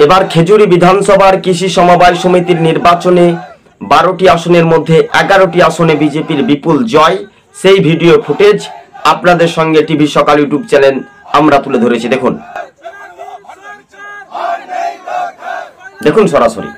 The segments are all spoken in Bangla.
এবার খেজুরি বিধানসভার কৃষি সমবায় সমিতির নির্বাচনে 12টি আসনের মধ্যে 11টি আসনে বিজেপির বিপুল জয়। সেই ভিডিও ফুটেজ আপনাদের সঙ্গে টিভি সকাল ইউটিউব চ্যানেল আমরা তুলে ধরেছি। দেখুন সরাসরি।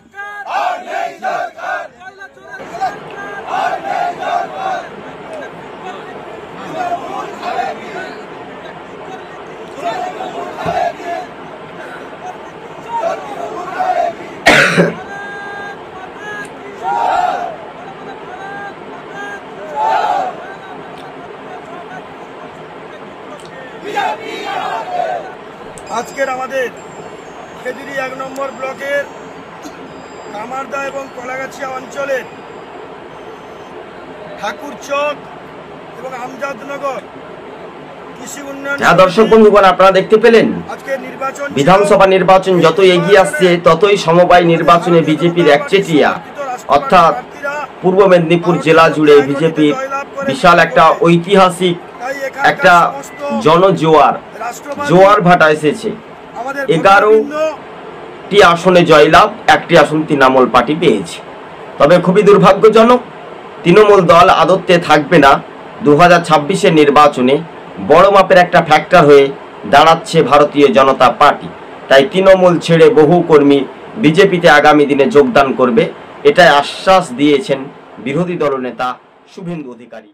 আজকের আমাদের খেজুরি 1 নম্বর ব্লকের কামারদা এবং কলাগাছিয়া অঞ্চলের ঠাকুরচক এবং আমজাদনগর কৃষি উন্নয়ন। দর্শক বন্ধুগণ, আপনারা দেখতে পেলেন আজকের নির্বাচন, বিধানসভা নির্বাচন যত এগিয়ে আসছে ততই সমবায় নির্বাচনে বিজেপির একচেটিয়া, অর্থাৎ পূর্ব মেদিনীপুর জেলা জুড়ে বিজেপির বিশাল একটা ঐতিহাসিক একটা জোয়ার ভাটা এসেছে। 11টি আসনে জয়লাভ, 1টি আসন তৃণমূল পার্টি পেয়েছে। তবে খুবই দুর্ভাগ্যজনক, তৃণমূল দল আদতে থাকবে না 2026-এর নির্বাচনে। বড় মাপের একটা ফ্যাক্টর হয়ে দাঁড়াচ্ছে ভারতীয় জনতা পার্টি। তাই তৃণমূল ছেড়ে বহু কর্মী বিজেপিতে আগামী দিনে যোগদান করবে, এটাই আশ্বাস দিয়েছেন বিরোধী দলনেতা শুভেন্দু অধিকারী।